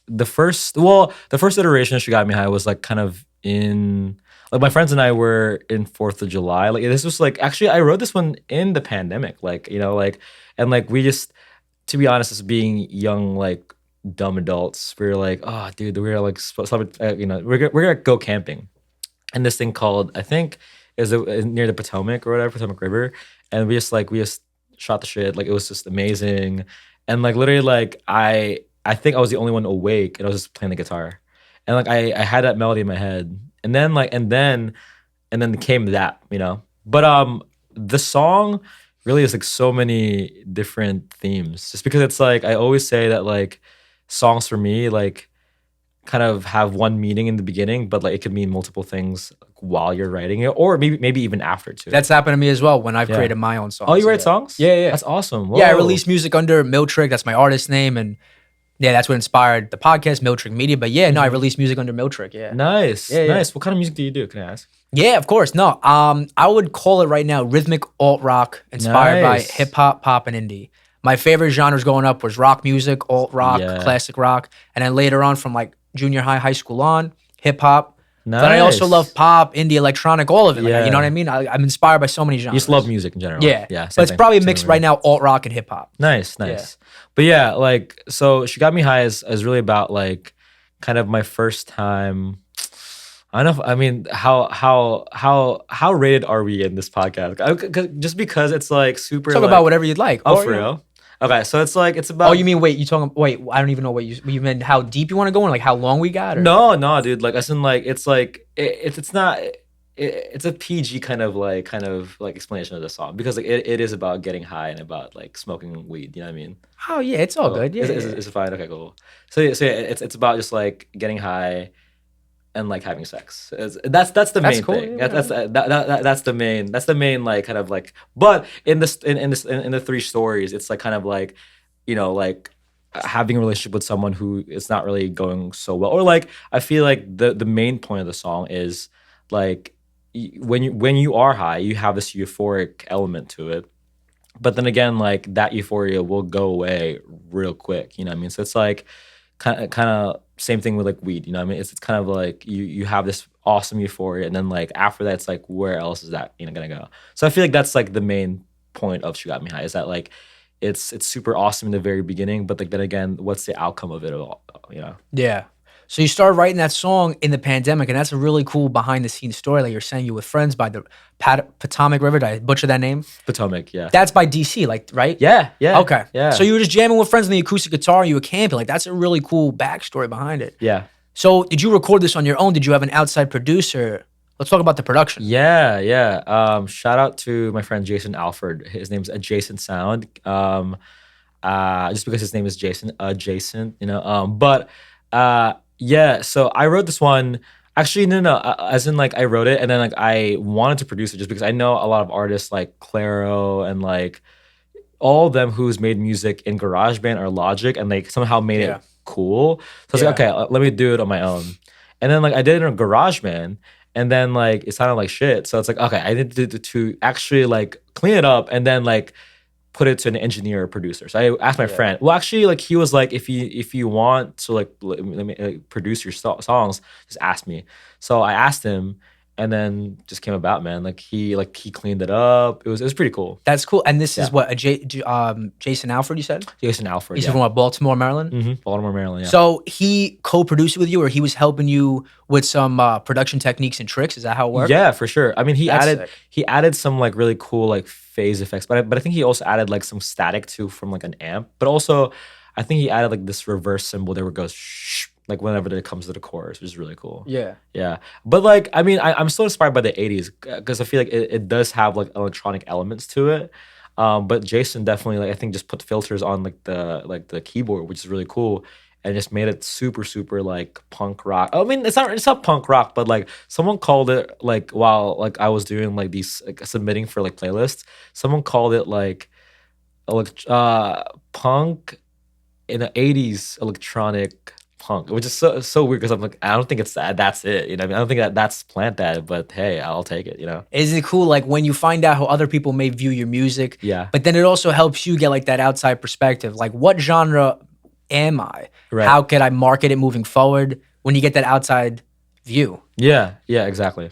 the first iteration of She Got Me High was like kind of in like my friends and I were in 4th of July. Like this was like actually I wrote this one in the pandemic. Like, like and like we just to be honest, as being young, like dumb adults, we were like, oh dude, we were like we're gonna go camping. And this thing called I think is near the Potomac or whatever, Potomac River. And we just shot the shit. Like it was just amazing. And like literally like I think I was the only one awake and I was just playing the guitar. And like I had that melody in my head. And then came that. But the song really is like so many different themes. Just because it's like I always say that like songs for me like kind of have one meaning in the beginning, but like it could mean multiple things while you're writing it, or maybe even after too. That's happened to me as well when I've Yeah. created my own songs. Oh, you write songs? Yeah. That's awesome. Yeah, I Whoa. release music under Miltrick. That's my artist name, and yeah, that's what inspired the podcast, Miltrick Media. But yeah, no, I release music under Miltrick. Yeah. Nice. Yeah. Nice. What kind of music do you do? Can I ask? Yeah, of course. No, I would call it right now rhythmic alt rock inspired by Nice. hip hop, pop, and indie. My favorite genres growing up was rock music, alt rock, Yeah. classic rock, and then later on from like junior high, high school on, hip hop. Nice. But I also love pop, indie, electronic, all of it. Like, Yeah. you know what I mean? I'm inspired by so many genres. You just love music in general. Yeah. Yeah. But it's probably mixed right now alt rock and hip hop. Nice. But yeah, like so She Got Me High is really about like kind of my first time. I don't know. I mean, how rated are we in this podcast? Just because it's like super. Talk like, about whatever you'd like. Oh, Or, for you know- real? Okay, so it's like it's about. Oh, you mean wait? I don't even know what you meant. How deep you want to go and like how long we got? Or? No, dude. Like, as in, like, it's like it's not. It's a PG kind of like explanation of the song because like it is about getting high and about like smoking weed. You know what I mean? Oh yeah, it's all good. Yeah, Is it fine? Okay, cool. So yeah, it's about just like getting high and like having sex. That's the main cool, thing. yeah. That's the main like kind of like. But in the three stories, it's like kind of like, like having a relationship with someone who is not really going so well, or like I feel like the main point of the song is like when you are high, you have this euphoric element to it. But then again, like that euphoria will go away real quick. You know what I mean? So it's like kind of same thing with like weed. You know what I mean? It's kind of like you have this awesome euphoria, and then like after that, it's like where else is that gonna go? So I feel like that's like the main point of She Got Me High is that like it's super awesome in the very beginning, but like then again, what's the outcome of it all? Yeah. So you started writing that song in the pandemic, and that's a really cool behind the scenes story. Like you're saying, you were friends by the Potomac River. Did I butcher that name? Potomac, yeah. That's by DC, like right? Yeah. Okay. Yeah. So you were just jamming with friends on the acoustic guitar. You were camping. Like that's a really cool backstory behind it. Yeah. So did you record this on your own? Did you have an outside producer? Let's talk about the production. Yeah. Shout out to my friend Jason Alford. His name's Adjacent Sound. Just because his name is Jason, Adjacent, yeah. So I wrote this one. Actually, no. As in, like, I wrote it, and then like I wanted to produce it just because I know a lot of artists like Claro and like all of them who's made music in GarageBand or Logic, and like somehow made it cool. So I was like, okay, let me do it on my own. And then like I did it on GarageBand, and then like it sounded like shit. So it's like, okay, I need to actually like clean it up, and then like put it to an engineer or producer. So I asked my friend. Well, actually, like he was like, if you want to like let me produce your songs, just ask me. So I asked him, and then just came about, man. Like he cleaned it up. It was pretty cool. That's cool. And this is what Jason Alford, you said? Jason Alford. He's from what, Baltimore, Maryland? Mm-hmm. Baltimore, Maryland. Yeah. So he co-produced it with you, or he was helping you with some production techniques and tricks? Is that how it works? Yeah, for sure. I mean, he That's added some like really cool like phase effects, but I think he also added like some static too from like an amp. But also, I think he added like this reverse symbol that goes shh, like whenever it comes to the chorus, which is really cool. Yeah. But like, I mean, I'm still inspired by the '80s because I feel like it does have like electronic elements to it. But Jason definitely like I think just put filters on like the keyboard, which is really cool. And just made it super like punk rock. I mean, it's not punk rock, but like someone called it like while like I was doing like these like, submitting for like playlists, someone called it like punk in the '80s electronic punk, which is so weird because I'm like I don't think it's that. That's it. You know what I mean? I don't think that's Plant Dad, but hey, I'll take it. Isn't it cool? Like when you find out how other people may view your music. Yeah. But then it also helps you get like that outside perspective. Like what genre am I? Right. How could I market it moving forward? When you get that outside view. Yeah, yeah, exactly.